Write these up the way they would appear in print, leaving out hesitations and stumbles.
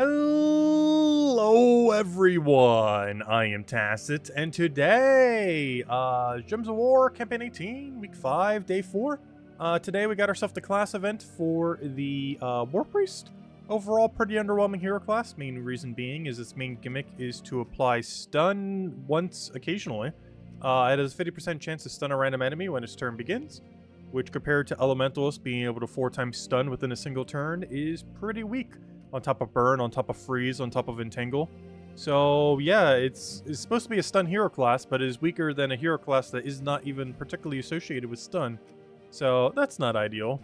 Hello everyone, I am Tacit, and today, Gems of War, Campaign 18, Week 5, Day 4. Today we got ourselves the class event for the Warpriest. Overall, pretty underwhelming hero class. Main reason being is its main gimmick is to apply stun once occasionally. It has a 50% chance to stun a random enemy when its turn begins, which compared to Elementalist being able to 4 times stun within a single turn is pretty weak. On top of Burn, on top of Freeze, on top of Entangle. So yeah, it's supposed to be a stun hero class, but it is weaker than a hero class that is not even particularly associated with stun. So that's not ideal.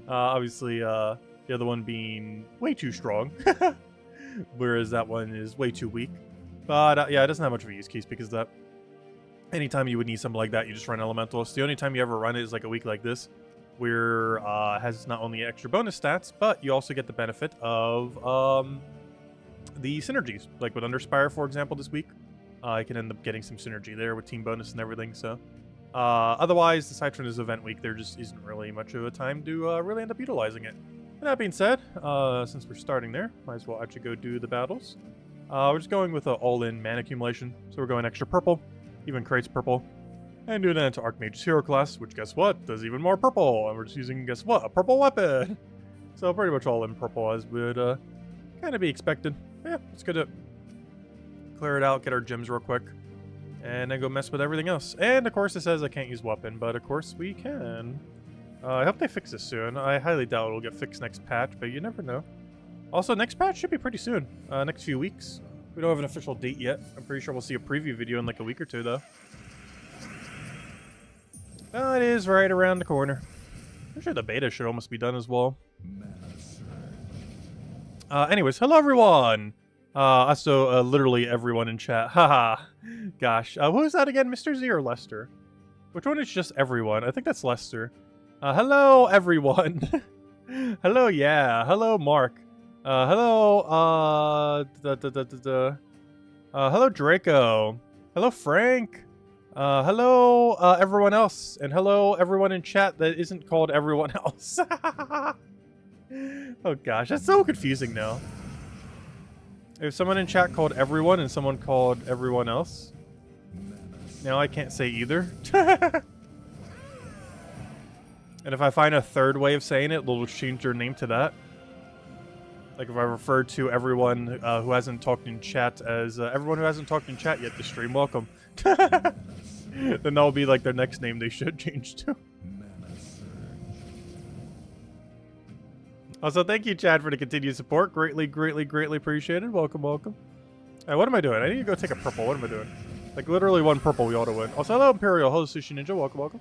Obviously, the other one being way too strong, whereas that one is way too weak. But yeah, it doesn't have much of a use case because that anytime you would need something like that, you just run Elementalist. The only time you ever run it is like a week like this, where has not only extra bonus stats, but you also get the benefit of the synergies. Like with Underspire, for example, this week, I can end up getting some synergy there with team bonus and everything. So otherwise, aside from this event week, there just isn't really much of a time to really end up utilizing it. And that being said, since we're starting there, might as well actually go do the battles. We're just going with an all-in mana accumulation, so we're going extra purple, even crates purple. And doing that into Archmage's hero class, which guess what? Does even more purple. And we're just using, guess what? A purple weapon. So pretty much all in purple as would kind of be expected. Yeah, let's go to clear it out, get our gems real quick, and then go mess with everything else. And of course it says I can't use weapon, but of course we can. I hope they fix this soon. I highly doubt it'll get fixed next patch, but you never know. Also, next patch should be pretty soon. Next few weeks. We don't have an official date yet. I'm pretty sure we'll see a preview video in like a week or two though. It is right around the corner. I'm sure the beta should almost be done as well. Anyways, hello everyone! Also, literally everyone in chat. Haha. Gosh. Who is that again? Mr. Z or Lester? Which one is just everyone? I think that's Lester. Hello everyone! Hello, yeah. Hello, Mark. Hello, hello, Draco. Hello, Frank. Hello, everyone else, and hello, everyone in chat that isn't called everyone else. Oh gosh, that's so confusing now. If someone in chat called everyone and someone called everyone else, now I can't say either. And if I find a third way of saying it, they'll change their name to that. Like if I refer to everyone who hasn't talked in chat as everyone who hasn't talked in chat yet this stream, welcome. Then that'll be like their next name they should change to. Also, thank you, Chad, for the continued support. Greatly, greatly, greatly appreciated. Welcome, welcome. Alright, what am I doing? I need to go take a purple. What am I doing? Like, literally one purple we ought to win. Also, hello, Imperial. Hello, Sushi Ninja. Welcome, welcome.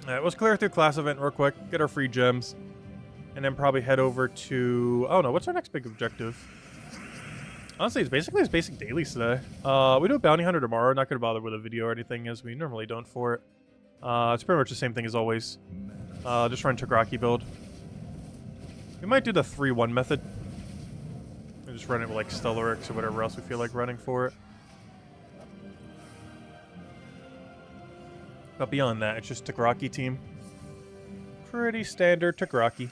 Alright, let's clear through class event real quick. Get our free gems. And then probably head over to... Oh, no. What's our next big objective? Honestly, it's basically basic dailies today. We do a bounty hunter tomorrow. Not going to bother with a video or anything as we normally don't for it. It's pretty much the same thing as always. Just run Tagraki build. We might do the 3-1 method. And just run it with like Stellarix or whatever else we feel like running for it. But beyond that, it's just Tagraki team. Pretty standard Tagraki.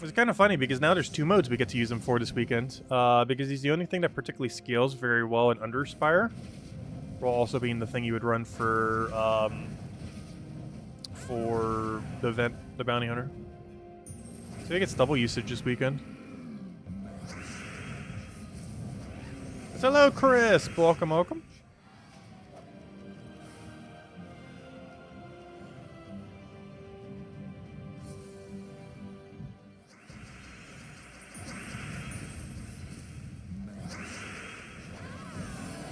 It's kind of funny because now there's 2 modes we get to use him for this weekend. Because he's the only thing that particularly scales very well in Underspire. While also being the thing you would run for the event, the Bounty Hunter. So he gets double usage this weekend. So hello, Chris. Welcome, welcome.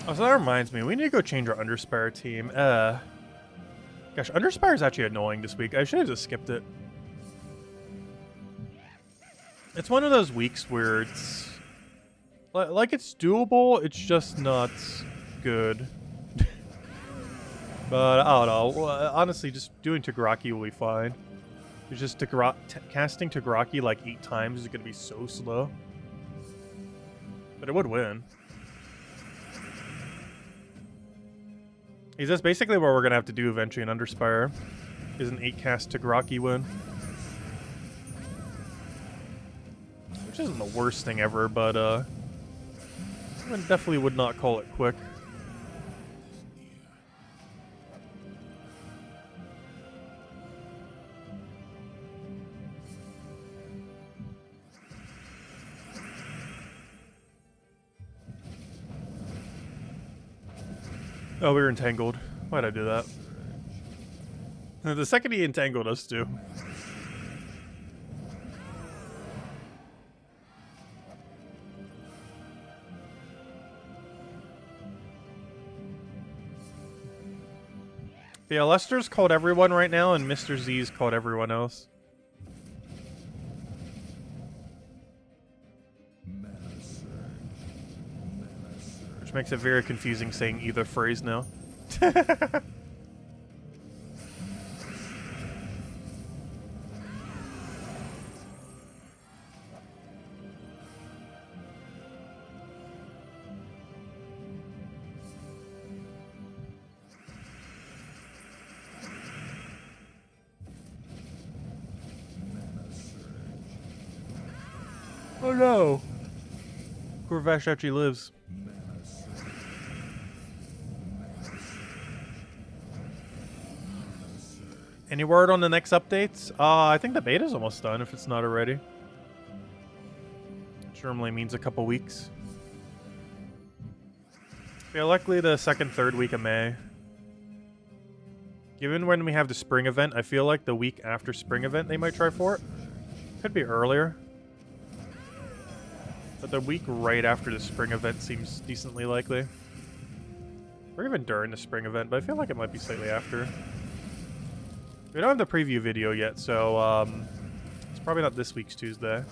Oh, so that reminds me, we need to go change our Underspire team. Gosh, Underspire is actually annoying this week. I should have just skipped it. It's one of those weeks where it's... Like, it's doable, it's just not good. But, I don't know. Honestly, just doing Tagraki will be fine. It's just casting Tagraki like 8 times is going to be so slow. But it would win. Is this basically what we're going to have to do eventually in Underspire? Is an 8-cast Tagraki win. Which isn't the worst thing ever, but I definitely would not call it quick. Oh, we were entangled. Why'd I do that? The second he entangled us, too. Yeah, Lester's called everyone right now, and Mr. Z's called everyone else. Which makes it very confusing saying either phrase now. Oh no! Corvash actually lives. Any word on the next updates? I think the beta's almost done, if it's not already. Which normally means a couple weeks. Yeah, luckily the second, third week of May. Given when we have the spring event, I feel like the week after spring event they might try for it. Could be earlier. But the week right after the spring event seems decently likely. Or even during the spring event, but I feel like it might be slightly after. We don't have the preview video yet, so it's probably not this week's Tuesday.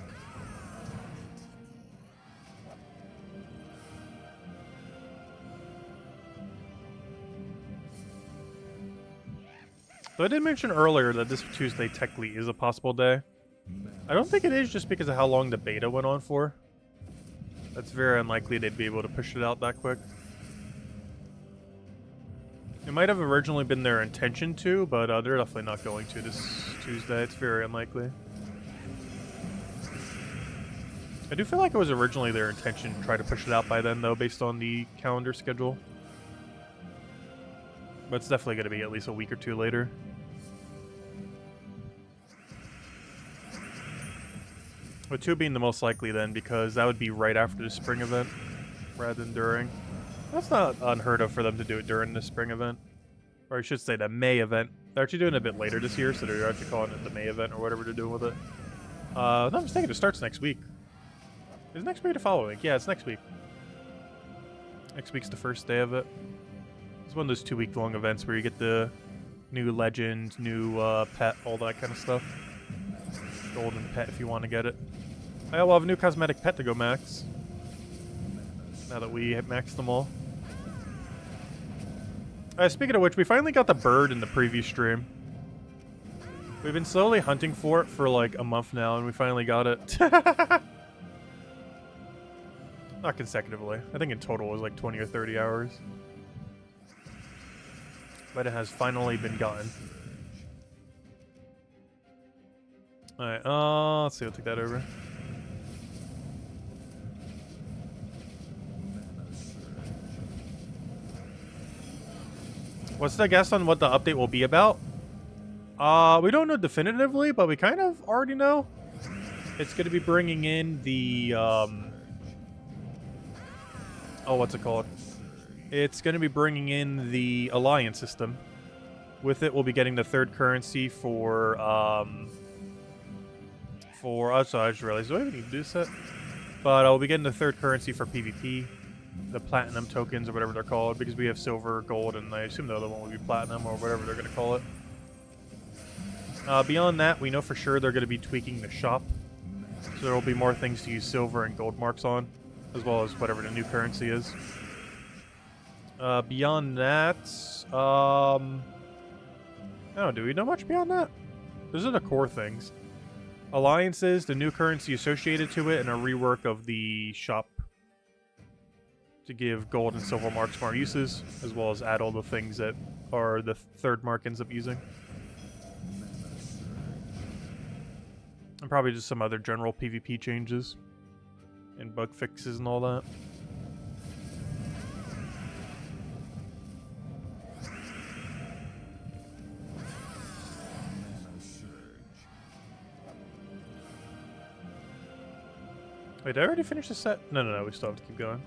So I did mention earlier that this Tuesday technically is a possible day. I don't think it is just because of how long the beta went on for. That's very unlikely they'd be able to push it out that quick. It might have originally been their intention to, but they're definitely not going to this Tuesday. It's very unlikely. I do feel like it was originally their intention to try to push it out by then, though, based on the calendar schedule. But it's definitely going to be at least a week or two later. With 2 being the most likely then, because that would be right after the spring event, rather than during. That's not unheard of for them to do it during the spring event. Or I should say the May event. They're actually doing it a bit later this year, so they're actually calling it the May event or whatever they're doing with it. If I'm not mistaken, it starts next week. Is next week the following week? Yeah, it's next week. Next week's the first day of it. It's one of those 2-week-long events where you get the new legend, new pet, all that kind of stuff. Golden pet if you want to get it. I will have a new cosmetic pet to go max. Now that we have maxed them all. Speaking of which, we finally got the bird in the previous stream. We've been slowly hunting for it for like a month now, and we finally got it. Not consecutively. I think in total it was like 20 or 30 hours. But it has finally been gotten. Alright, let's see, we'll take that over. What's the guess on what the update will be about? We don't know definitively, but we kind of already know. It's going to be bringing in the, oh, what's it called? It's going to be bringing in the alliance system. With it, we'll be getting the third currency for, oh, sorry, I just realized, do I even need to do this set? But we'll be getting the third currency for PvP. The platinum tokens or whatever they're called, because we have silver, gold, and I assume the other one will be platinum or whatever they're going to call it. Beyond that, we know for sure they're going to be tweaking the shop. So there will be more things to use silver and gold marks on, as well as whatever the new currency is. Beyond that, I don't know, do we know much beyond that? Those are the core things. Alliances, the new currency associated to it, and a rework of the shop to give gold and silver marks more uses, as well as add all the things that are the third mark ends up using. And probably just some other general PvP changes. and bug fixes and all that. Wait, did I already finish the set? No, we still have to keep going.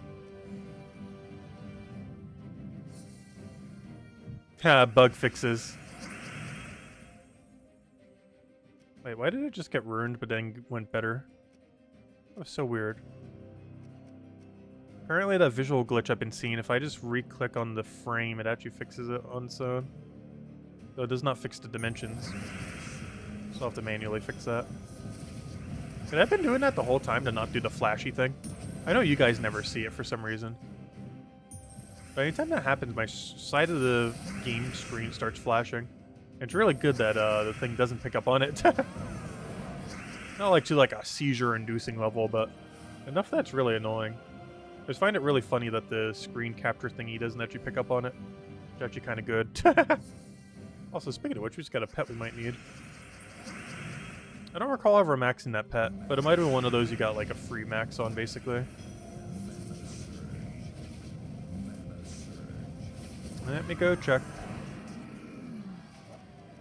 Ha, bug fixes. Wait, why did it just get ruined but then went better? That was so weird. Apparently that visual glitch I've been seeing, if I just re-click on the frame, it actually fixes it on its own. Though it does not fix the dimensions. So I'll have to manually fix that. And I've been doing that the whole time to not do the flashy thing. I know you guys never see it for some reason. But anytime that happens, my side of the game screen starts flashing. It's really good that the thing doesn't pick up on it. Not like to like a seizure-inducing level, but enough that's really annoying. I just find it really funny that the screen capture thingy doesn't actually pick up on it. It's actually kind of good. Also, speaking of which, we just got a pet we might need. I don't recall ever maxing that pet, but it might have been one of those you got like a free max on, basically. Let me go check.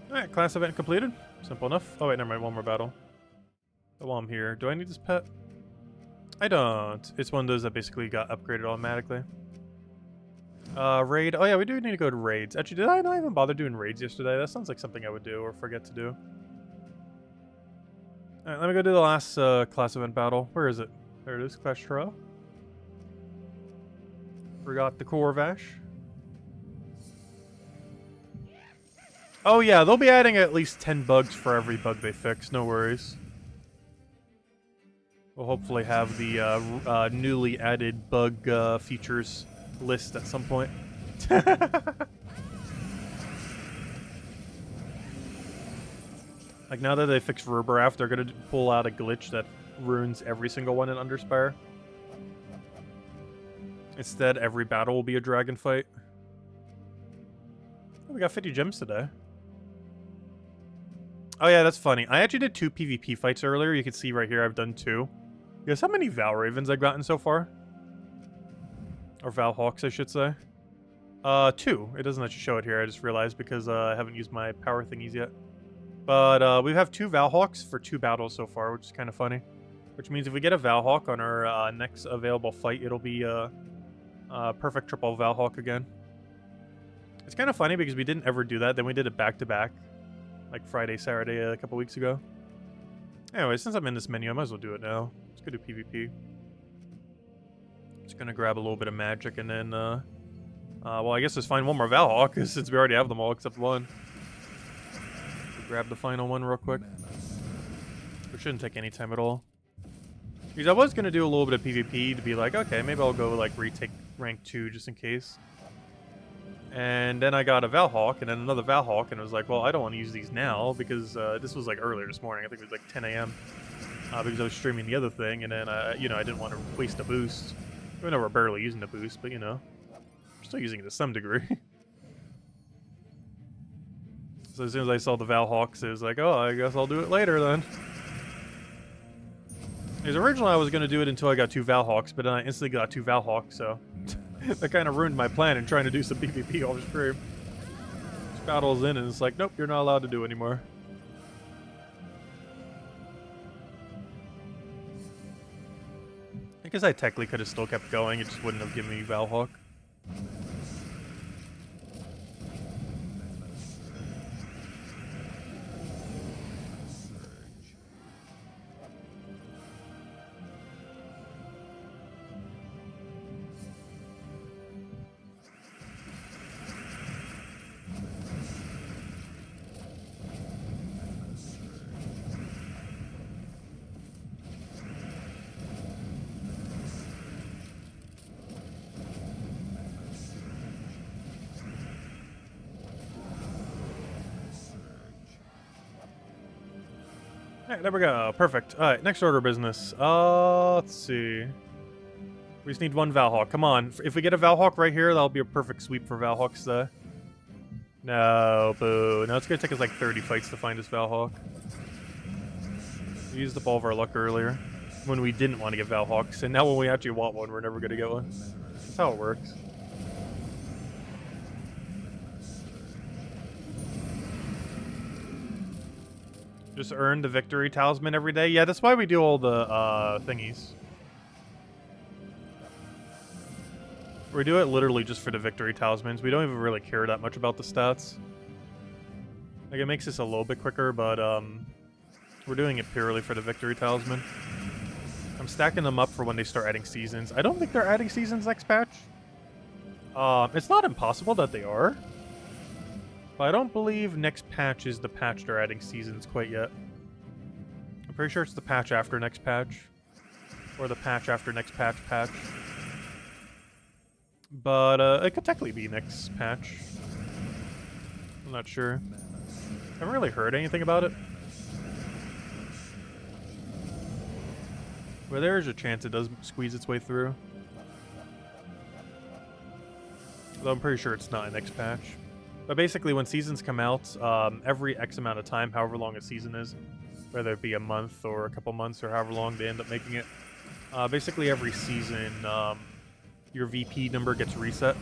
Alright, class event completed. Simple enough. Oh wait, never mind, one more battle. But while I'm here, do I need this pet? I don't. It's one of those that basically got upgraded automatically. Raid. Oh yeah, we do need to go to raids. Actually, did I not even bother doing raids yesterday? That sounds like something I would do or forget to do. Alright, let me go do the last class event battle. Where is it? There it is, Clash Trial. Forgot the Corvash. Oh yeah, they'll be adding at least 10 bugs for every bug they fix, no worries. We'll hopefully have the newly added bug features list at some point. Like, now that they fixed Rubraft, they're going to pull out a glitch that ruins every single one in Underspire. Instead, every battle will be a dragon fight. Oh, we got 50 gems today. Oh yeah, that's funny. I actually did 2 PvP fights earlier. You can see right here I've done 2. Guess how many Val Ravens I've gotten so far? Or Val Hawks, I should say. 2. It doesn't actually show it here, I just realized, because I haven't used my power thingies yet. But we have 2 Valhawks for 2 battles so far, which is kind of funny. Which means if we get a Valhawk on our next available fight, it'll be perfect triple Valhawk again. It's kind of funny because we didn't ever do that. Then we did it back-to-back. Like Friday, Saturday a couple weeks ago. Anyway, since I'm in this menu, I might as well do it now. Let's go do PvP. Just gonna grab a little bit of magic and then, well, I guess just find one more Valhawk, since we already have them all except one. Grab the final one real quick. It shouldn't take any time at all. Because I was going to do a little bit of PvP to be like, okay, maybe I'll go like retake rank 2 just in case. And then I got a Valhawk and then another Valhawk and I was like, well, I don't want to use these now because this was like earlier this morning. I think it was like 10 a.m. Because I was streaming the other thing and then, you know, I didn't want to waste a boost. Even though we're barely using the boost, but you know, we're still using it to some degree. So as soon as I saw the Valhawks, it was like, oh, I guess I'll do it later then. Because originally I was going to do it until I got 2 Valhawks, but then I instantly got 2 Valhawks, so that kind of ruined my plan in trying to do some PvP off stream. Just battles in and it's like, nope, you're not allowed to do anymore. I guess I technically could have still kept going, it just wouldn't have given me Valhawk. Alright, there we go. Perfect. Alright, next order of business. Let's see. We just need 1 Valhawk. Come on. If we get a Valhawk right here, that'll be a perfect sweep for Valhawks, though. No, boo. No, it's gonna take us like 30 fights to find this Valhawk. We used up all of our luck earlier. when we didn't want to get Valhawks, and now when we actually want one, we're never going to get one. That's how it works. Just earn the victory talisman every day. Yeah, that's why we do all the thingies. We do it literally just for the victory talismans. We don't even really care that much about the stats. Like, it makes this a little bit quicker, but we're doing it purely for the victory talisman. I'm stacking them up for when they start adding seasons. I don't think they're adding seasons next patch. It's not impossible that they are. But I don't believe next patch is the patch they're adding seasons quite yet. I'm pretty sure it's the patch after next patch. Or the patch after next patch. But it could technically be next patch. I'm not sure. Haven't really heard anything about it. But there is a chance it does squeeze its way through. Though I'm pretty sure it's not a next patch. But basically, when seasons come out, every X amount of time, however long a season is, whether it be a month or a couple months or however long they end up making it, basically every season, your VP number gets reset,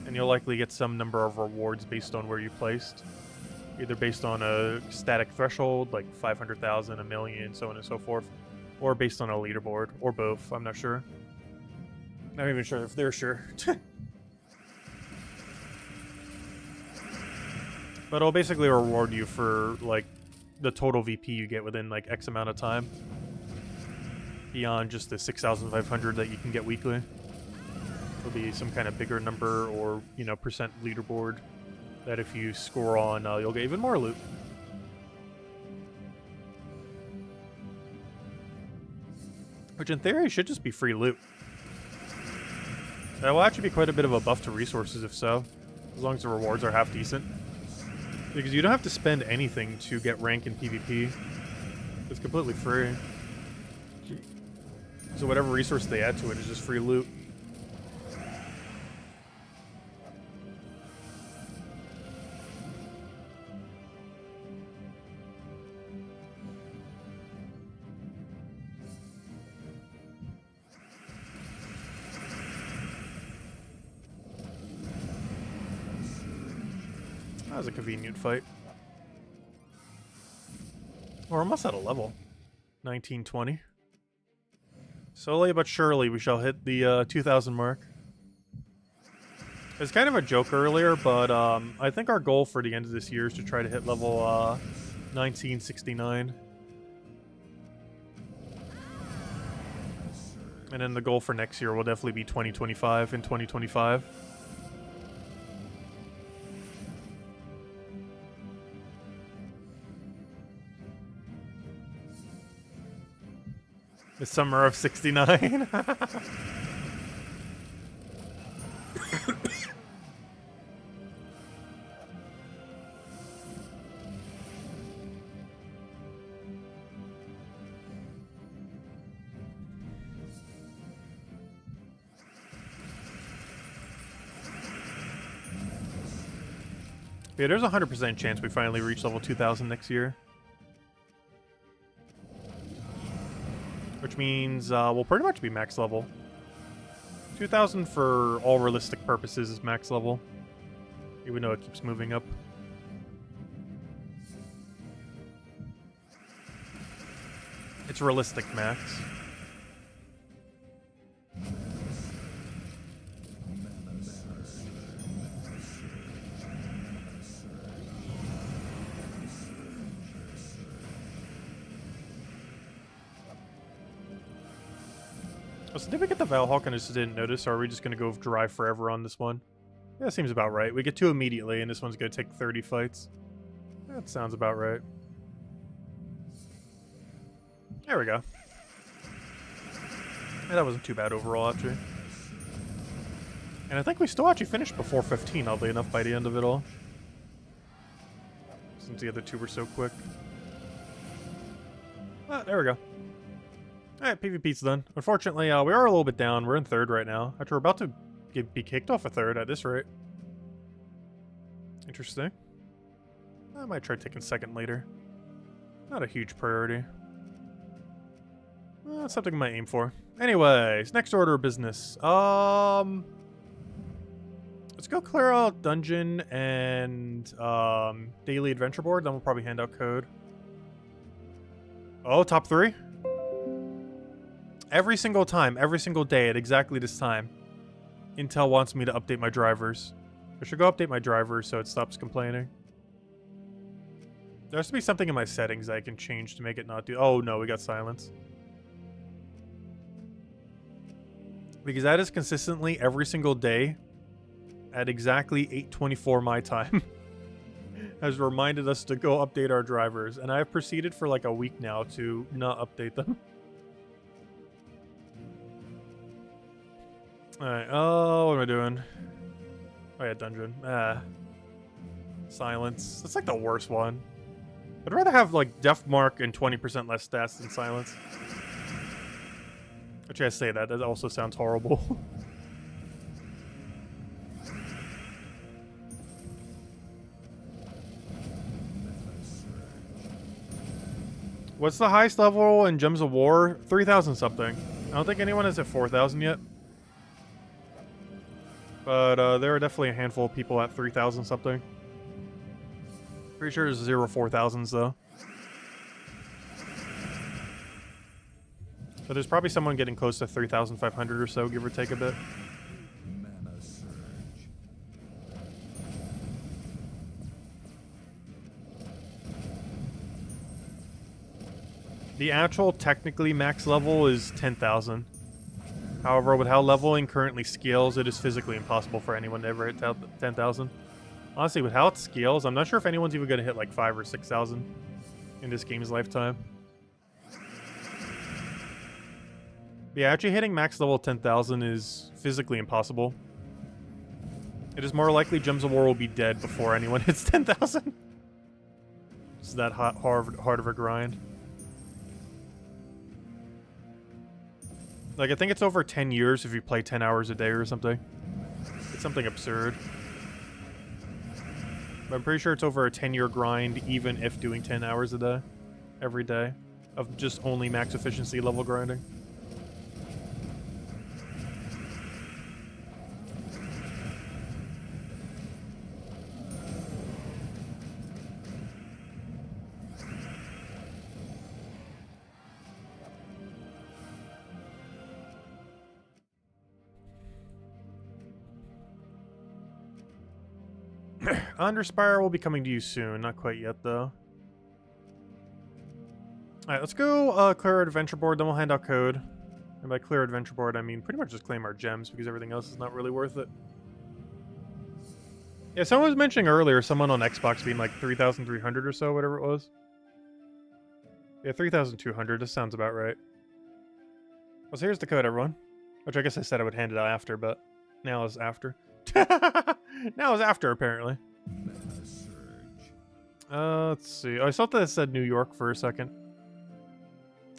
and you'll likely get some number of rewards based on where you placed. Either based on a static threshold, like 500,000, a million, so on and so forth, or based on a leaderboard, or both, I'm not sure. Not even sure if they're sure. But it'll basically reward you for, like, the total VP you get within, like, X amount of time. Beyond just the 6,500 that you can get weekly. It'll be some kind of bigger number or, you know, percent leaderboard that if you score on, you'll get even more loot. Which in theory should just be free loot. That will actually be quite a bit of a buff to resources if so. As long as the rewards are half decent. Because you don't have to spend anything to get rank in PvP. It's completely free. So whatever resource they add to it is just free loot. That was a convenient fight. We're almost at a level. 1920. Slowly but surely we shall hit the 2,000 mark. It's kind of a joke earlier, but I think our goal for the end of this year is to try to hit level 1969. And then the goal for next year will definitely be 2025 and 2025. The summer of 69. Yeah, there's a 100% chance we finally reach level 2000 next year. Which means we'll pretty much be max level. 2000 for all realistic purposes is max level. Even though it keeps moving up. It's realistic max. Oh, so did we get the Valhawk and I just didn't notice, or are we just going to go dry forever on this one? Yeah, that seems about right. We get 2 immediately, and this one's going to take 30 fights. That sounds about right. There we go. Yeah, that wasn't too bad overall, actually. And I think we still actually finished before 15, oddly enough, by the end of it all. Since the other two were so quick. Ah, there we go. Alright, PvP's done. Unfortunately, we are a little bit down. We're in 3rd right now. After we're about to be kicked off a 3rd at this rate. Interesting. I might try taking 2nd later. Not a huge priority. That's something I might aim for. Anyways, next order of business. Let's go clear out dungeon and daily adventure board. Then we'll probably hand out code. Oh, top 3. Every single time, every single day at exactly this time, Intel wants me to update my drivers. I should go update my drivers so it stops complaining. There has to be something in my settings I can change to make it not do... Oh, no, we got silence. Because that is consistently every single day at exactly 8:24 my time has reminded us to go update our drivers. And I've proceeded for like a week now to not update them. Alright, oh, what am I doing? Oh yeah, dungeon. Silence. That's like the worst one. I'd rather have like Def Mark and 20% less stats than silence. Actually, I say that. That also sounds horrible. What's the highest level in Gems of War? 3,000 something. I don't think anyone is at 4,000 yet. But there are definitely a handful of people at 3,000 something. Pretty sure there's 0 4,000s though. But there's probably someone getting close to 3,500 or so, give or take a bit. Mana surge. The actual technically max level is 10,000. However, with how leveling currently scales, it is physically impossible for anyone to ever hit 10,000. Honestly, with how it scales, I'm not sure if anyone's even going to hit like 5,000 or 6,000 in this game's lifetime. But yeah, actually hitting max level 10,000 is physically impossible. It is more likely Gems of War will be dead before anyone hits 10,000. It's that hard of a grind. Like, I think it's over 10 years if you play 10 hours a day or something. It's something absurd. But I'm pretty sure it's over a 10-year grind, even if doing 10 hours a day. Every day. Of just only max efficiency level grinding. Underspire will be coming to you soon. Not quite yet, though. Alright, let's go clear our adventure board, then we'll hand out code. And by clear adventure board, I mean pretty much just claim our gems, because everything else is not really worth it. Yeah, someone was mentioning earlier, someone on Xbox being like 3,300 or so, whatever it was. Yeah, 3,200. This sounds about right. Well, so here's the code, everyone. Which I guess I said I would hand it out after, but now is after. Now is after, apparently. Mana surge. Let's see. Oh, I thought that said New York for a second.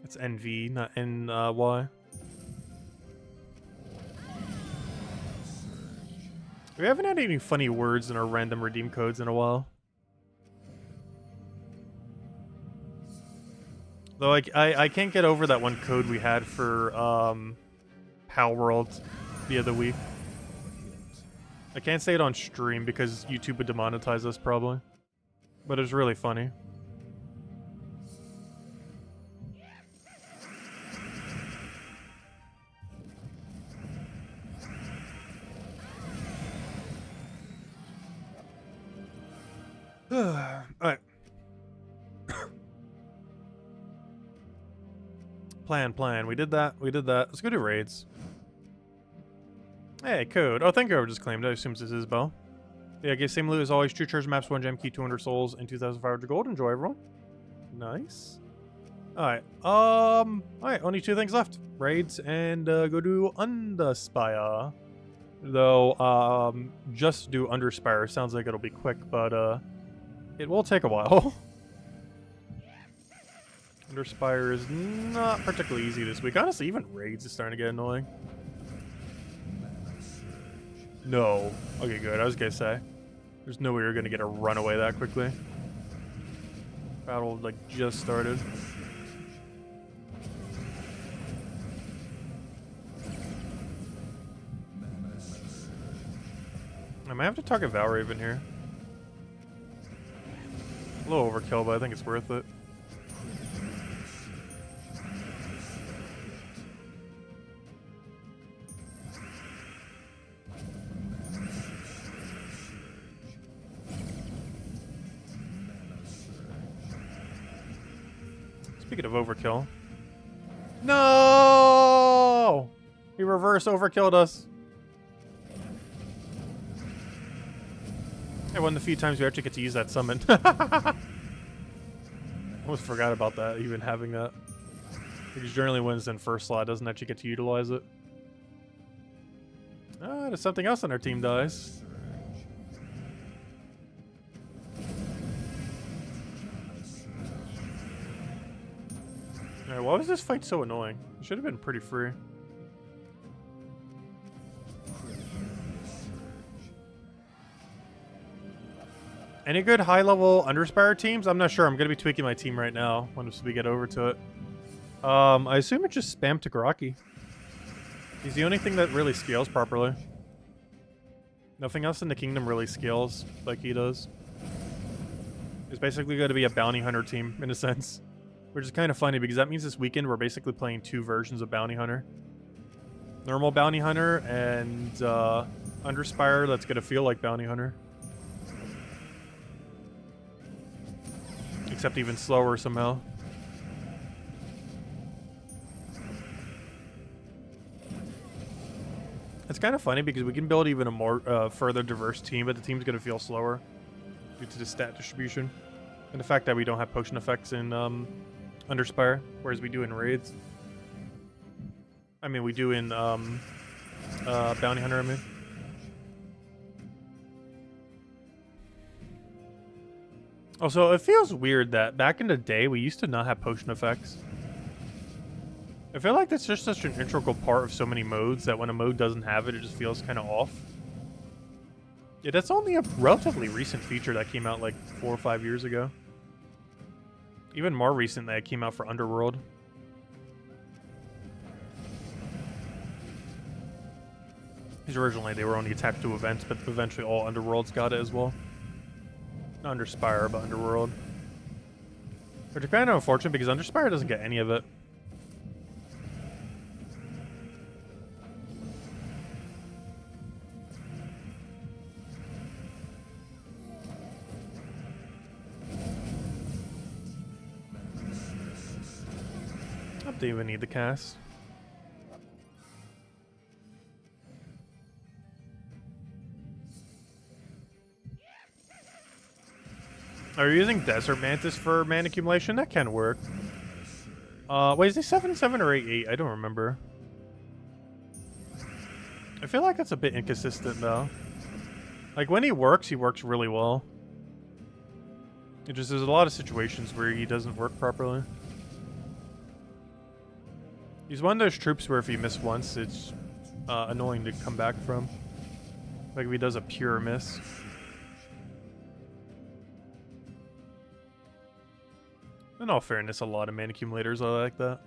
It's NV, not NY. We haven't had any funny words in our random redeem codes in a while. Though I can't get over that one code we had for Pal World the other week. I can't say it on stream because YouTube would demonetize us probably. But it's really funny. Alright. Plan. We did that. Let's go do raids. Hey, code. Oh, thank you. I just claimed it. I assume this is Isabel. Yeah, get same loot as always. 2 treasure maps, 1 gem key, 200 souls, and 2,500 gold. Enjoy, everyone. Nice. Alright. Alright, only 2 things left. Raids and go do Underspire. Though, just do Underspire. Sounds like it'll be quick, but it will take a while. Underspire is not particularly easy this week. Honestly, even raids is starting to get annoying. No. Okay, good. I was gonna say. There's no way you're gonna get a runaway that quickly. Battle, like, just started. I might have to target Valraven here. A little overkill, but I think it's worth it. Speaking of overkill. No! He reverse overkilled us. Hey, one of the few times we actually get to use that summon. Almost forgot about that, even having that. Because generally wins in first slot, doesn't actually get to utilize it. Ah, there's something else on our team dies. Alright, why was this fight so annoying? It should have been pretty free. Any good high-level Underspire teams? I'm not sure. I'm going to be tweaking my team right now once we get over to it. I assume it's just spam Takaraki. He's the only thing that really scales properly. Nothing else in the kingdom really scales like he does. It's basically going to be a bounty hunter team, in a sense. Which is kind of funny, because that means this weekend we're basically playing two versions of bounty hunter. Normal bounty hunter and Underspire that's going to feel like bounty hunter. Except even slower somehow. It's kind of funny because we can build even a more further diverse team, but the team's going to feel slower due to the stat distribution. And the fact that we don't have potion effects in Underspire, whereas we do in raids. I mean, we do in Bounty Hunter, I mean. Also, it feels weird that back in the day, we used to not have potion effects. I feel like that's just such an integral part of so many modes that when a mode doesn't have it, it just feels kind of off. Yeah, that's only a relatively recent feature that came out like 4 or 5 years ago. Even more recent that it came out for Underworld. Because originally they were only attached to events, but eventually all Underworlds got it as well. Not Underspire, but Underworld. Which is kind of unfortunate because Underspire doesn't get any of it. I don't even need the cast. Are you using Desert Mantis for mana accumulation? That can work. Wait, is he 7-7 or 8-8? I don't remember. I feel like that's a bit inconsistent, though. Like, when he works really well. It just, there's a lot of situations where he doesn't work properly. He's one of those troops where if you miss once, it's annoying to come back from. Like if he does a pure miss. In all fairness, a lot of mana accumulators are like that.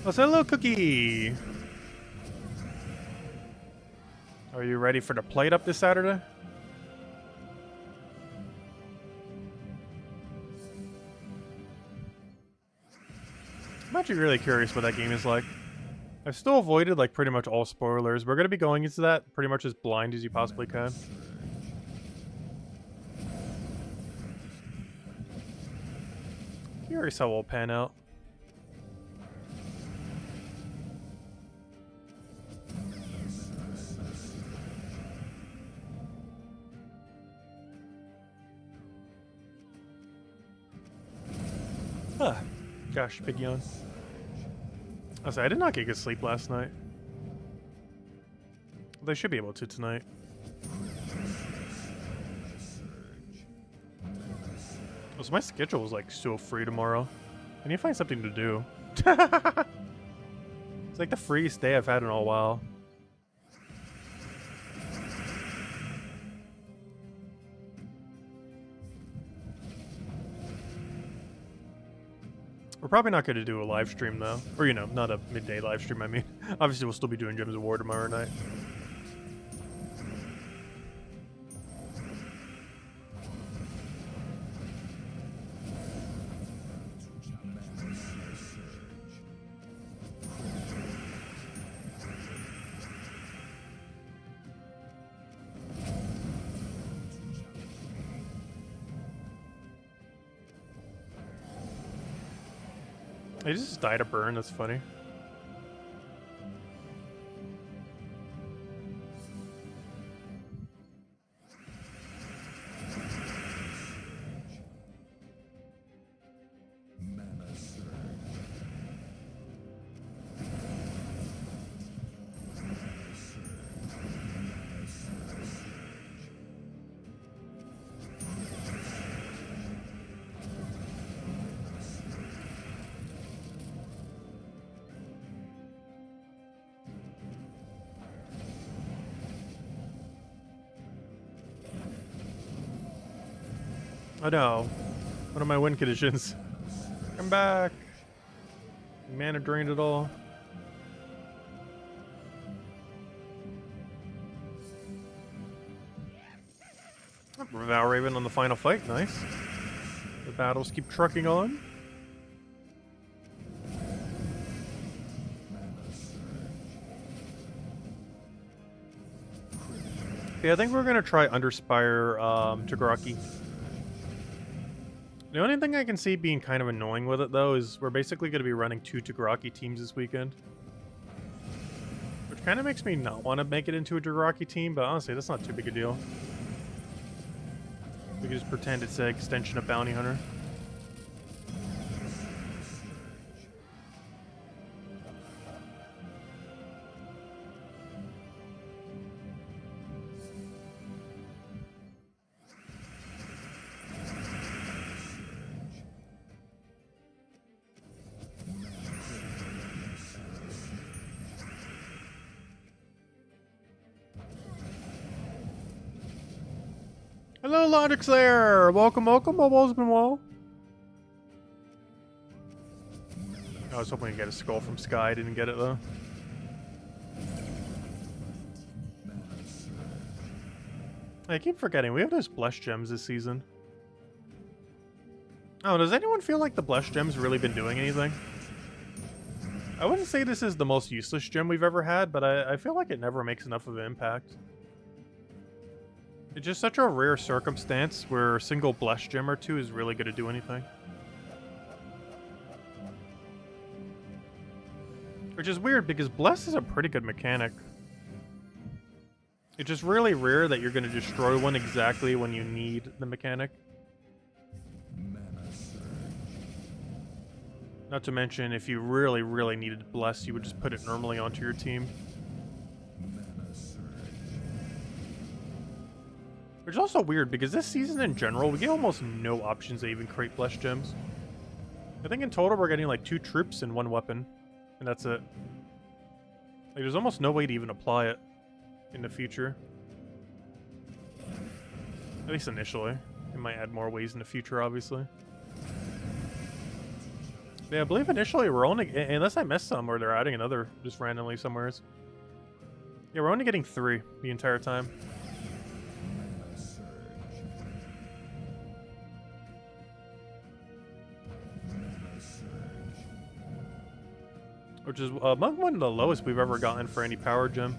Oh, say hello, Cookie! Are you ready for the plate up this Saturday? I'm actually really curious what that game is like. I've still avoided like pretty much all spoilers. We're going to be going into that pretty much as blind as you possibly can. Curious how we'll pan out. Ah, gosh, big yawn. I was like, I did not get good sleep last night. They should be able to tonight. So my schedule was like so free tomorrow. I need to find something to do. It's like the freest day I've had in a while. We're probably not going to do a live stream though, or you know, not a midday live stream. I mean, obviously we'll still be doing Gems of War tomorrow night. I just died a burn, that's funny. Oh no. What are my win conditions? Come back. Mana drained it all. Val Raven on the final fight. Nice. The battles keep trucking on. Yeah, I think we're gonna try Underspire Jagraki. The only thing I can see being kind of annoying with it, though, is we're basically going to be running 2 Jagraki teams this weekend. Which kind of makes me not want to make it into a Jagraki team, but honestly, that's not too big a deal. We can just pretend it's an extension of Bounty Hunter. Hello, Logic Slayer! Welcome, welcome. All's been well. I was hoping to get a skull from Sky. I didn't get it, though. I keep forgetting. We have those Blessed Gems this season. Oh, does anyone feel like the Blessed Gem's really been doing anything? I wouldn't say this is the most useless gem we've ever had, but I feel like it never makes enough of an impact. It's just such a rare circumstance where a single Blessed Gem or two is really going to do anything. Which is weird because Bless is a pretty good mechanic. It's just really rare that you're going to destroy one exactly when you need the mechanic. Not to mention, if you really, really needed Bless, you would just put it normally onto your team. Which is also weird, because this season in general, we get almost no options to even create Blessed Gems. I think in total we're getting like 2 troops and 1 weapon. And that's it. Like, there's almost no way to even apply it in the future. At least initially. It might add more ways in the future, obviously. Yeah, I believe initially we're only... Unless I missed some, or they're adding another just randomly somewhere. Yeah, we're only getting 3 the entire time. Which is among one of the lowest we've ever gotten for any power gem.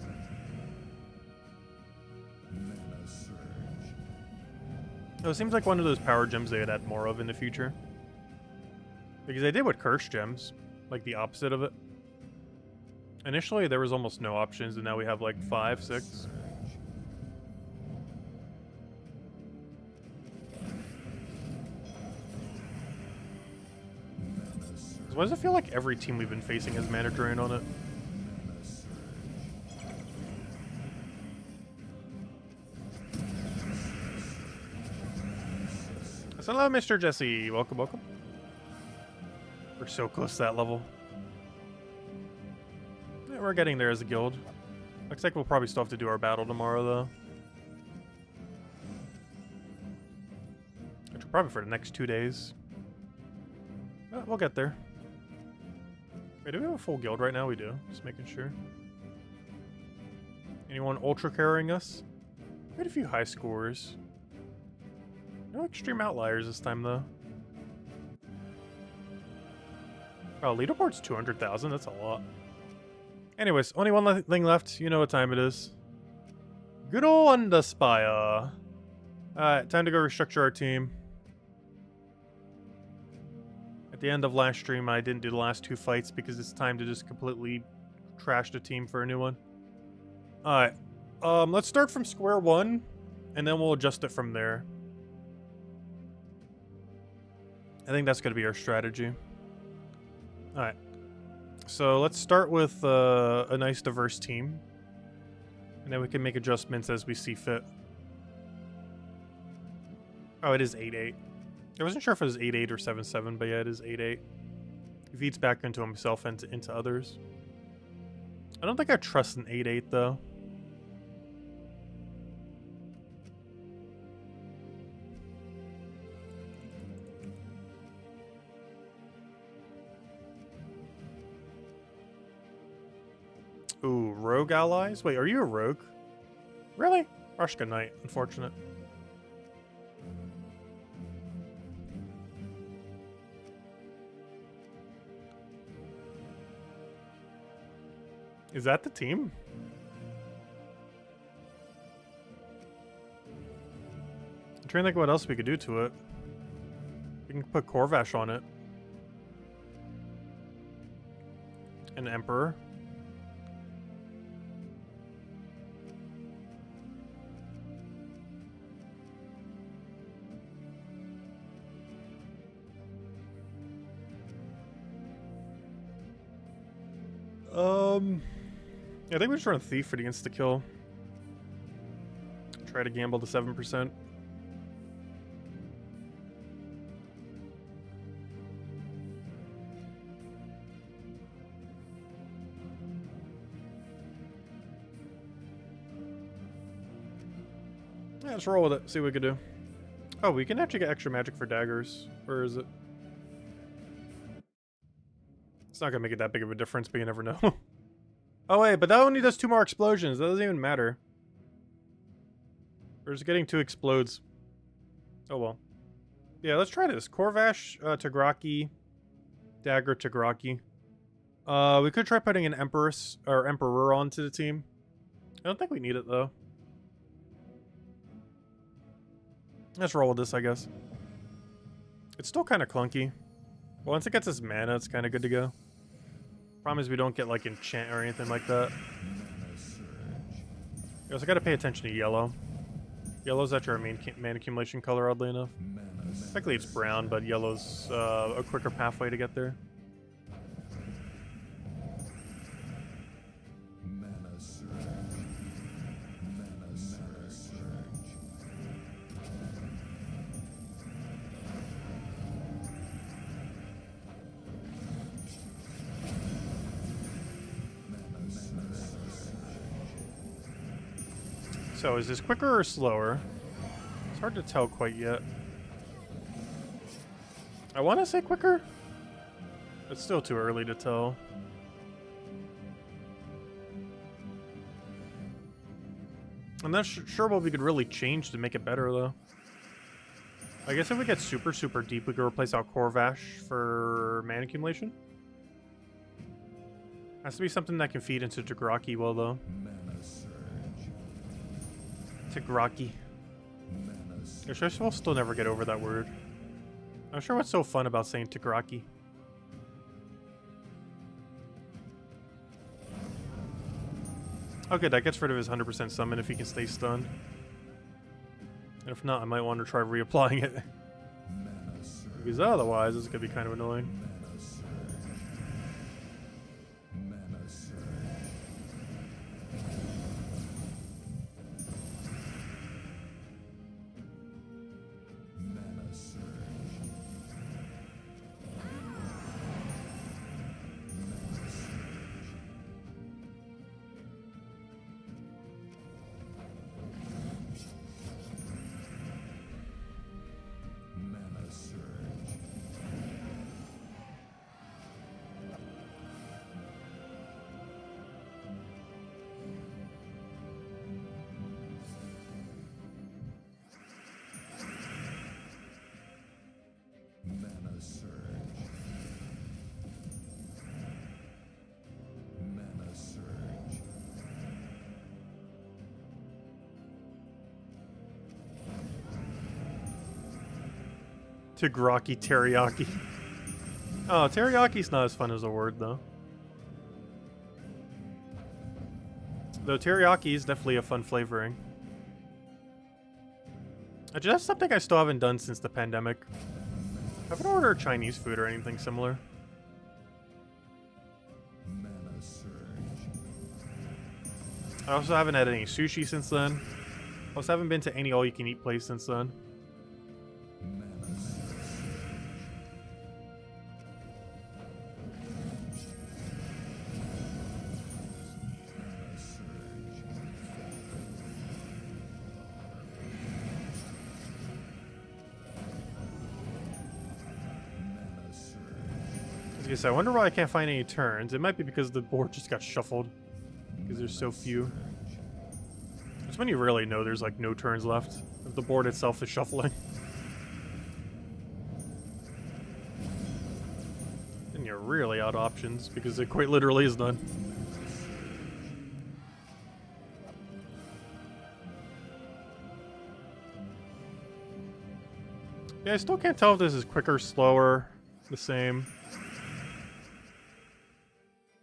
Oh, it seems like one of those power gems they would add more of in the future. Because they did with curse gems, like the opposite of it. Initially there was almost no options, and now we have like 5, 6. Why does it feel like every team we've been facing has mana drain on it? Hello, Mr. Jesse. Welcome, welcome. We're so close to that level. Yeah, we're getting there as a guild. Looks like we'll probably still have to do our battle tomorrow, though. Which will probably for the next 2 days. But we'll get there. Wait, do we have a full guild right now? We do. Just making sure. Anyone ultra carrying us? We had a few high scores. No extreme outliers this time, though. Oh, leaderboard's 200,000. That's a lot. Anyways, only one thing left. You know what time it is. Good ol' Underspire. Alright, time to go restructure our team. At the end of last stream, I didn't do the last 2 fights because it's time to just completely trash the team for a new one. Alright. Let's start from square one, and then we'll adjust it from there. I think that's going to be our strategy. Alright. So let's start with a nice diverse team. And then we can make adjustments as we see fit. Oh, it is 8-8. I wasn't sure if it was 8-8 or 7-7, but yeah, it is 8-8. He feeds back into himself and into others. I don't think I trust an 8-8, though. Ooh, rogue allies? Wait, are you a rogue? Really? Rashka Knight, unfortunate. Is that the team? I'm trying to think what else we could do to it. We can put Corvash on it. An Emperor. I think we just run Thief for the insta-kill. Try to gamble to 7%. Yeah, let's roll with it. See what we can do. Oh, we can actually get extra magic for daggers. Where is it? It's not gonna make it that big of a difference, but you never know. Oh wait, but that only does 2 more explosions. That doesn't even matter. We're just getting 2 explodes. Oh well. Yeah, let's try this. Corvash, Tagraki, Dagger, Tagraki. We could try putting an Empress or Emperor onto the team. I don't think we need it though. Let's roll with this, I guess. It's still kind of clunky. But once it gets its mana, it's kind of good to go. Problem is we don't get like enchant or anything like that. You also got to pay attention to yellow. Yellow's actually our main mana accumulation color, oddly enough. Technically it's brown, but yellow's a quicker pathway to get there. So, is this quicker or slower? It's hard to tell quite yet. I want to say quicker. It's still too early to tell. I'm not sure what we could really change to make it better, though. I guess if we get super, super deep, we could replace out Corvash for mana accumulation. Has to be something that can feed into Tagraki well, though. Tagraki. I'm sure we'll still never get over that word. I'm sure what's so fun about saying Tagraki. Okay, that gets rid of his 100% summon if he can stay stunned. And if not, I might want to try reapplying it. Because otherwise, this is going to be kind of annoying. Tigraki teriyaki. Oh, teriyaki's not as fun as a word, though. Though teriyaki is definitely a fun flavoring. Actually, that's something I still haven't done since the pandemic. I haven't ordered Chinese food or anything similar. Mana surge. I also haven't had any sushi since then. I also haven't been to any all-you-can-eat place since then. Mana surge. Mana surge. Mana surge. I was gonna say, I wonder why I can't find any turns. It might be because the board just got shuffled. Because there's so few. It's when you really know there's like no turns left. If the board itself is shuffling. Then you're really out of options because it quite literally is done. Yeah, I still can't tell if this is quicker, slower, the same.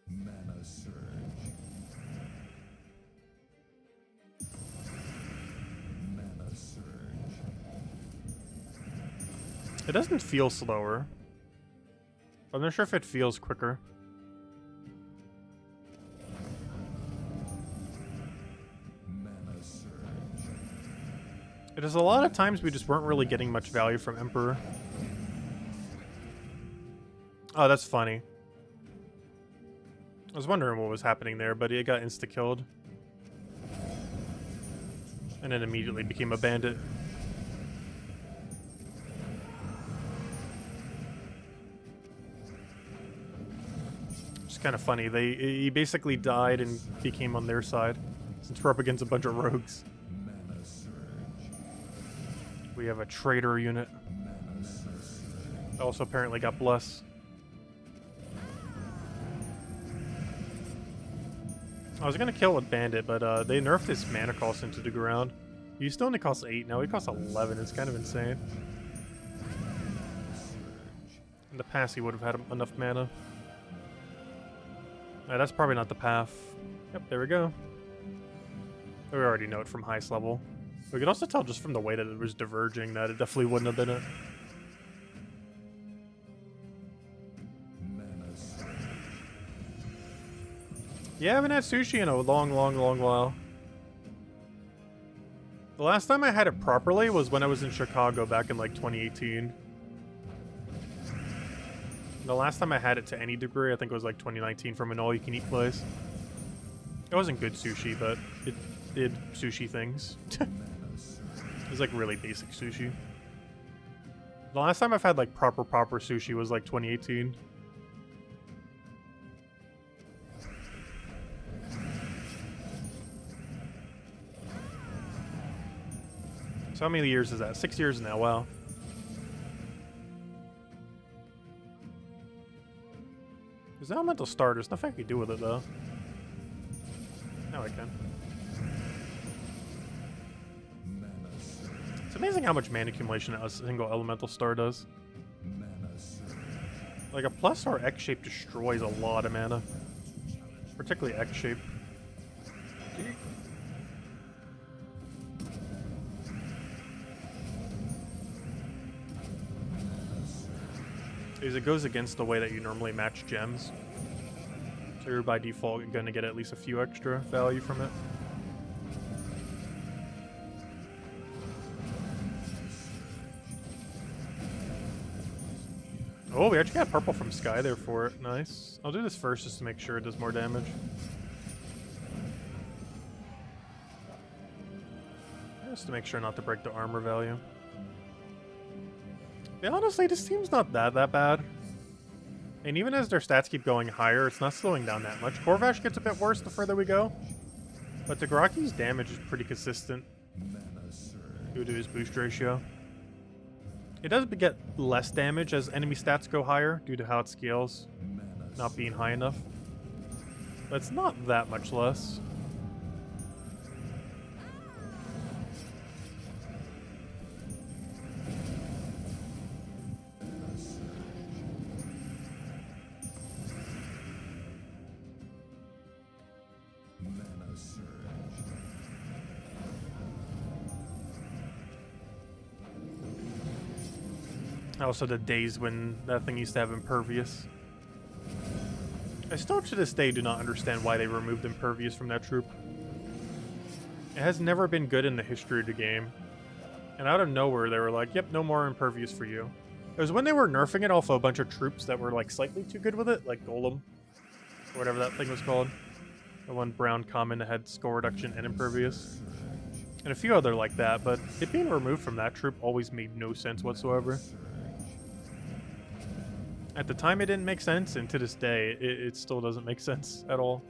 Mana surge. Mana surge. It doesn't feel slower. I'm not sure if it feels quicker. Mana surge. It is a lot of times we just weren't really getting much value from Emperor. Oh, that's funny. I was wondering what was happening there, but it got insta-killed. And then immediately became a bandit. It's kind of funny. He basically died and became on their side. Since we're up against a bunch of rogues. Mana surge. We have a traitor unit. Mana surge. Also apparently got bless. I was gonna kill a bandit, but they nerfed his mana cost into the ground. He used to only cost 8, now he costs 11. It's kind of insane. In the past, he would have had enough mana. That's probably not the path. Yep, there we go. We already know it from highest level. We could also tell just from the way that it was diverging that it definitely wouldn't have been it. Mana surge. Yeah, I haven't had sushi in a long while. The last time I had it properly was when I was in Chicago back in like 2018. The last time I had it to any degree, I think it was like 2019 from an all-you-can-eat place. It wasn't good sushi, but it did sushi things. It was like really basic sushi. The last time I've had like proper sushi was like 2018. So how many years is that? 6 years now, wow. There's an elemental star, there's nothing I can do with it though. Now I can. Mana surge. It's amazing how much mana accumulation a single elemental star does. Mana surge. Like a plus or X shape destroys a lot of mana. Particularly X shape. Because it goes against the way that you normally match gems. So you're by default going to get at least a few extra value from it. Oh, we actually got purple from Sky there for it. Nice. I'll do this first just to make sure it does more damage. Just to make sure not to break the armor value. Yeah, honestly, this team's not that bad. And even as their stats keep going higher, it's not slowing down that much. Corvash gets a bit worse the further we go. But Tigraki's damage is pretty consistent Mana surge. due to his boost ratio. It does get less damage as enemy stats go higher due to how it scales Mana not being high enough. But it's not that much less. Also the days when that thing used to have impervious. I still to this day do not understand why they removed impervious from that troop. It has never been good in the history of the game. And out of nowhere they were like, yep, no more impervious for you. It was when they were nerfing it off of a bunch of troops that were like slightly too good with it, like Golem, or whatever that thing was called. The one brown common that had score reduction and impervious. And a few other like that, but it being removed from that troop always made no sense whatsoever. At the time it didn't make sense, and to this day it still doesn't make sense at all.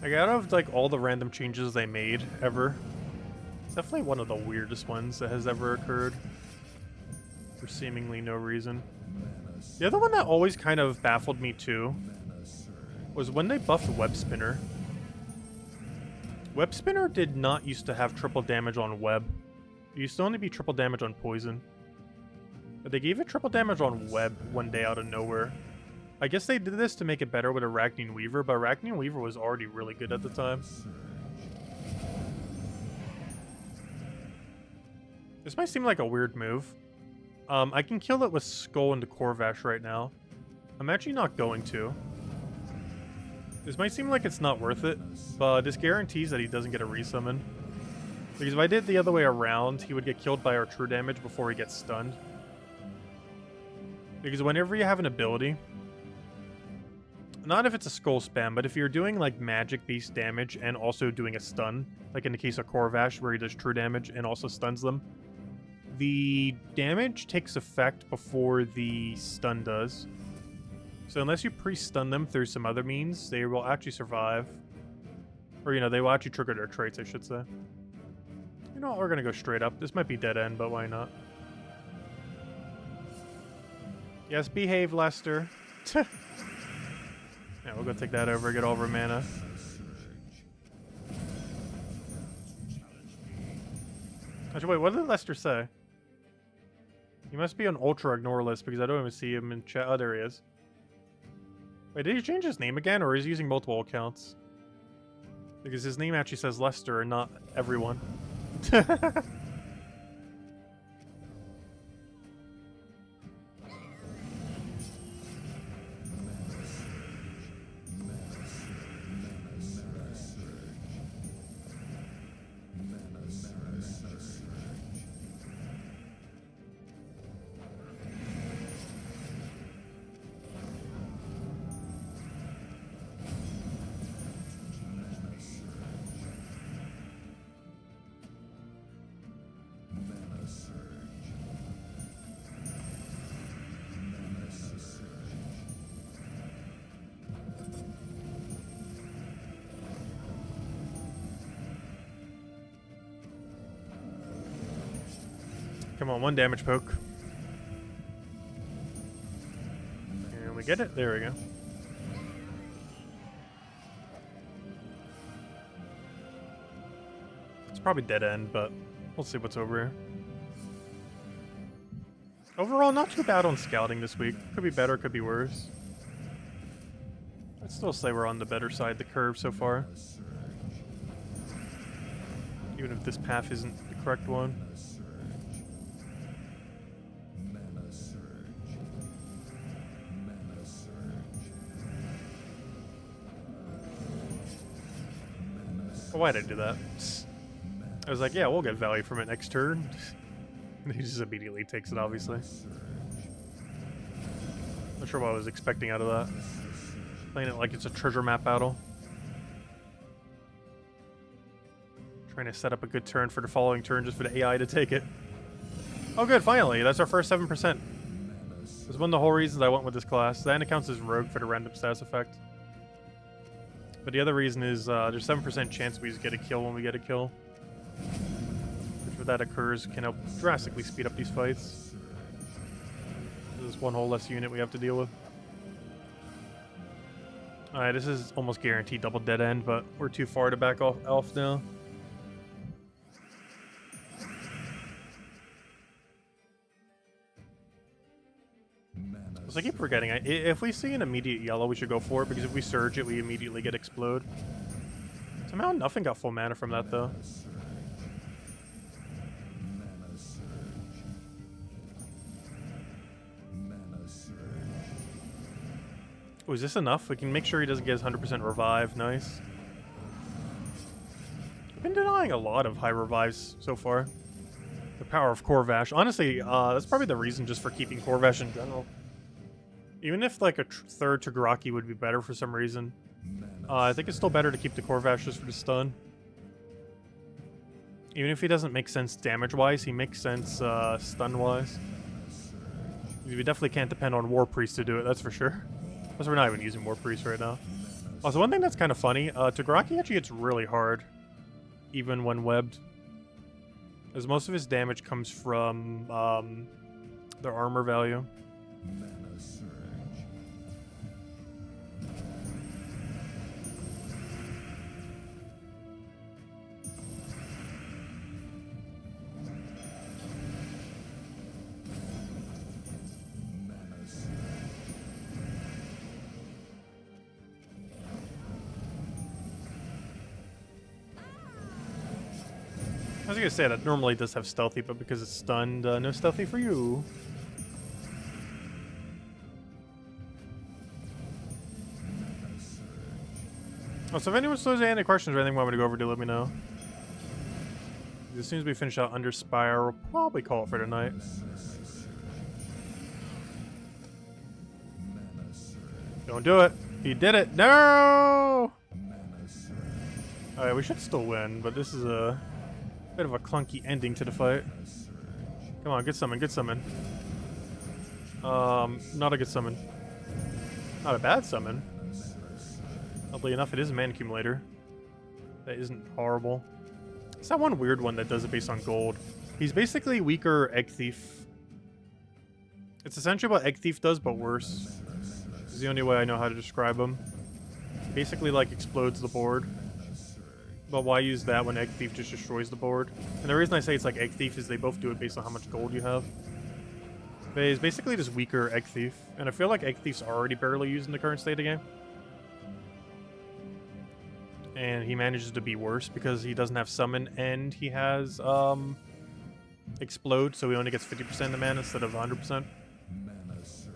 Like, out of like all the random changes they made ever, it's definitely one of the weirdest ones that has ever occurred for seemingly no reason. The other one that always kind of baffled me too was when they buffed Web Spinner. Web Spinner did not used to have triple damage on Web. It used to only be triple damage on Poison. But they gave it triple damage on Web one day out of nowhere. I guess they did this to make it better with Arachnean Weaver, but Arachnean Weaver was already really good at the time. This might seem like a weird move. I can kill it with Skull into Corvash right now. I'm actually not going to. This might seem like it's not worth it, but this guarantees that he doesn't get a resummon. Because if I did it the other way around, he would get killed by our true damage before he gets stunned. Because whenever you have an ability, not if it's a skull spam, but if you're doing like magic beast damage and also doing a stun, like in the case of Corvash where he does true damage and also stuns them, the damage takes effect before the stun does. So unless you pre-stun them through some other means, they will actually survive. Or, you know, they will actually trigger their traits, I should say. You know what, we're gonna go straight up. This might be dead end, but why not? Yes, behave, Lester. Yeah, we'll go take that over, get all of our mana. Actually, wait, what did Lester say? He must be on Ultra Ignore list because I don't even see him in chat. Oh, there he is. Wait, did he change his name again, or is he using multiple accounts? Because his name actually says Lester and not everyone. Come on, one damage poke. And we get it? There we go. It's probably dead end, but we'll see what's over here. Overall, not too bad on scouting this week. Could be better, could be worse. I'd still say we're on the better side of the curve so far. Even if this path isn't the correct one. Oh, why did I do that? I was like, yeah, we'll get value from it next turn. And he just immediately takes it, obviously. Not sure what I was expecting out of that. Playing it like it's a treasure map battle. Trying to set up a good turn for the following turn just for the AI to take it. Oh good, finally! That's our first 7%. That's one of the whole reasons I went with this class. That counts as rogue for the random status effect. But the other reason is there's 7% chance we just get a kill when we get a kill. Which, if that occurs, can help drastically speed up these fights. There's one whole less unit we have to deal with. Alright, this is almost guaranteed double dead end, but we're too far to back off now. So I keep forgetting. If we see an immediate yellow, we should go for it, because if we surge it, we immediately get explode. Somehow nothing got full mana from that, though. Mana surge. Mana surge. Oh, is this enough? We can make sure he doesn't get his 100% revive. Nice. I've been denying a lot of high revives so far. The power of Corvash. Honestly, that's probably the reason just for keeping Corvash in general. Even if, like, a third Tagaraki would be better for some reason. I think it's still better to keep the Corvash just for the stun. Even if he doesn't make sense damage-wise, he makes sense stun-wise. We definitely can't depend on Warpriest to do it, that's for sure. Plus, we're not even using Warpriest right now. Also, one thing that's kind of funny, Tagaraki actually hits really hard, even when webbed. As most of his damage comes from their armor value. Mana surge. Mana surge. I was gonna say that normally it does have stealthy, but because it's stunned, no stealthy for you. Mana surge. Oh, so if anyone still has any questions or anything want me to go over, do let me know. As soon as we finish out Under Spire, we'll probably call it for tonight. Mana surge. Don't do it. He did it. No! Mana surge. Alright, we should still win, but this is a bit of a clunky ending to the fight. Mana surge. Come on, good summon, good summon. Not a good summon. Not a bad summon. Mana surge. Oddly enough, it is a mana accumulator. That isn't horrible. It's that one weird one that does it based on gold. He's basically weaker Egg Thief. It's essentially what Egg Thief does, but worse. This is the only way I know how to describe him. He basically, like, explodes the board. But why use that when Egg Thief just destroys the board? And the reason I say it's like Egg Thief is they both do it based on how much gold you have. But he's basically just weaker Egg Thief. And I feel like Egg Thief's already barely used in the current state of the game. And he manages to be worse because he doesn't have summon and he has explode, so he only gets 50% of the mana instead of 100%. Mana surge.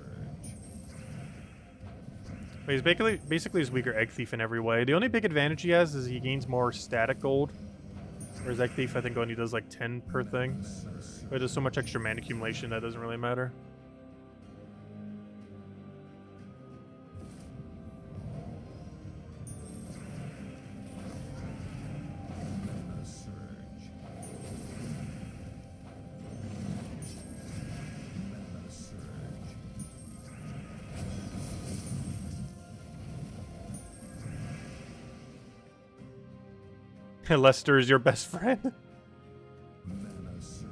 But he's basically his weaker Egg Thief in every way. The only big advantage he has is he gains more static gold. Whereas Egg Thief, I think, only does like 10 per thing. But there's so much extra mana accumulation that doesn't really matter. Mana surge. Mana surge. Lester is your best friend. Mana surge.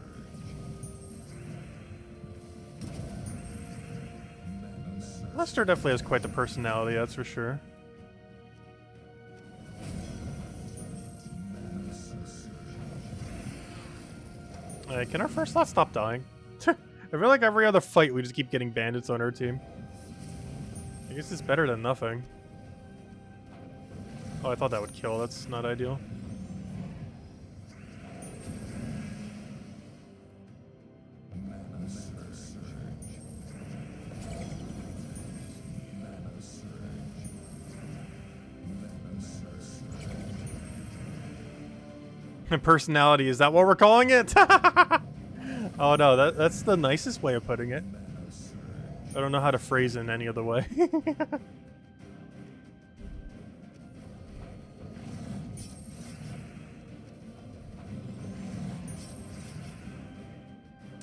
Mana surge. Lester definitely has quite the personality, that's for sure. Mana surge. Can our first lot stop dying? I feel like every other fight we just keep getting bandits on our team. I guess it's better than nothing. Oh, I thought that would kill. That's not ideal. Mana surge. Mana surge. Mana surge. Personality, is that what we're calling it? Oh no, that's the nicest way of putting it. Mana surge. I don't know how to phrase it in any other way.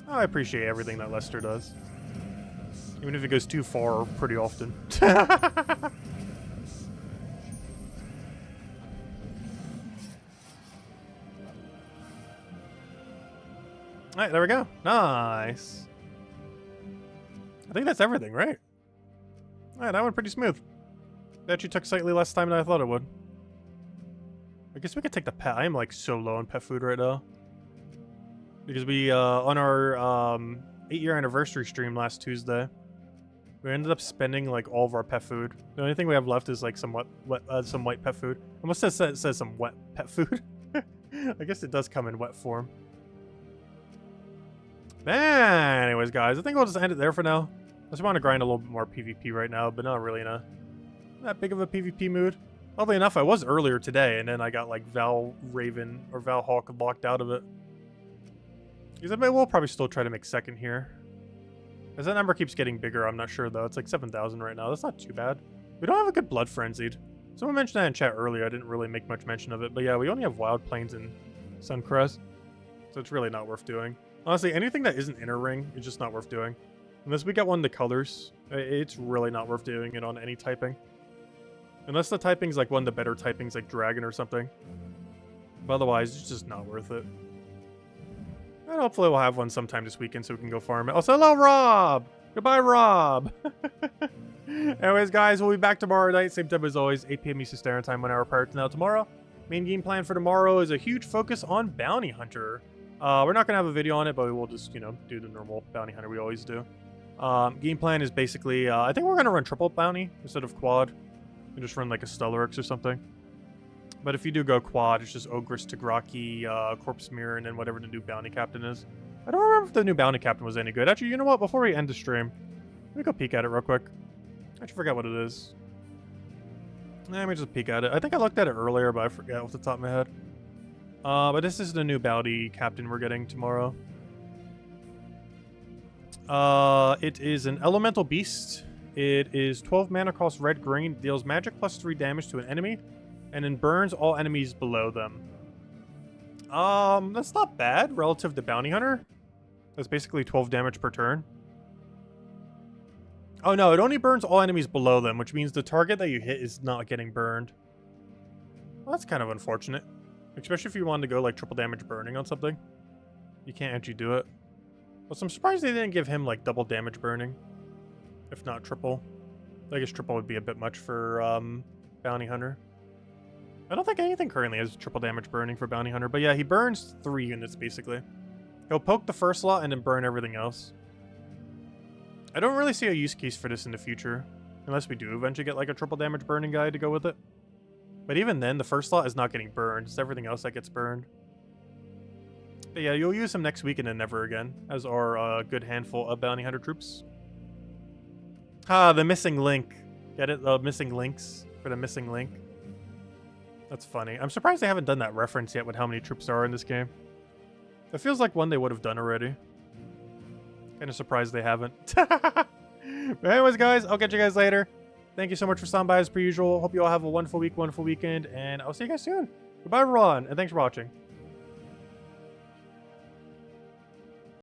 I appreciate everything that Lester does. Even if it goes too far pretty often. Alright, there we go. Nice. I think that's everything, right? Alright, that went pretty smooth. That actually took slightly less time than I thought it would. I guess we could take the pet. I am like so low on pet food right now. Because we, on our 8-year anniversary stream last Tuesday, We ended up spending like all of our pet food. The only thing we have left is like some some white pet food. Almost says some wet pet food. I guess it does come in wet form. Man, anyways, guys, I think I'll just end it there for now. I just want to grind a little bit more PvP right now, but not really in that big of a PvP mood. Oddly enough, I was earlier today, and then I got like Val Raven or Val Hawk locked out of it. Because I will probably still try to make second here. As that number keeps getting bigger, I'm not sure though. It's like 7,000 right now. That's not too bad. We don't have a good Blood Frenzied. Someone mentioned that in chat earlier. I didn't really make much mention of it. But yeah, we only have Wild Plains and Suncrest. So it's really not worth doing. Honestly, anything that isn't Inner Ring is just not worth doing. Unless we get one of the colors, it's really not worth doing it on any typing. Unless the typing's like one of the better typings like Dragon or something. But otherwise, it's just not worth it. And hopefully we'll have one sometime this weekend so we can go farm it. Also, hello, Rob! Goodbye, Rob! Anyways, guys, we'll be back tomorrow night. Same time as always, 8 p.m. Eastern Standard Time, 1 hour prior to now tomorrow. Main game plan for tomorrow is a huge focus on Bounty Hunter. We're not going to have a video on it, but we will just, you know, do the normal Bounty Hunter we always do. Game plan is basically, I think we're going to run triple Bounty instead of quad. And just run like a Stellaryx or something. But if you do go quad, it's just Ogress, Tagraki, Corpse Mirror, and then whatever the new Bounty Captain is. I don't remember if the new Bounty Captain was any good. Actually, you know what? Before we end the stream, let me go peek at it real quick. I actually forgot what it is. Let me just peek at it. I think I looked at it earlier, but I forgot off the top of my head. But this is the new Bounty Captain we're getting tomorrow. It is an Elemental Beast. It is 12 mana, costs red-green, deals magic plus 3 damage to an enemy, and then burns all enemies below them. That's not bad relative to Bounty Hunter. That's basically 12 damage per turn. Oh no, it only burns all enemies below them, which means the target that you hit is not getting burned. Well, that's kind of unfortunate. Especially if you wanted to go like triple damage burning on something. You can't actually do it. Well, so I'm surprised they didn't give him like double damage burning. If not triple. I guess triple would be a bit much for Bounty Hunter. I don't think anything currently has triple damage burning for Bounty Hunter. But yeah, he burns 3 units basically. He'll poke the first slot and then burn everything else. I don't really see a use case for this in the future. Unless we do eventually get like a triple damage burning guy to go with it. But even then, the first slot is not getting burned. It's everything else that gets burned. But yeah, you'll use him next week and then never again. As our good handful of Bounty Hunter troops. Ah, the missing link. Get it? The missing links for the missing link. That's funny. I'm surprised they haven't done that reference yet with how many troops there are in this game. It feels like one they would have done already. Kind of surprised they haven't. But anyways, guys, I'll catch you guys later. Thank you so much for stopping by as per usual. Hope you all have a wonderful week, wonderful weekend, and I'll see you guys soon. Goodbye, everyone, and thanks for watching.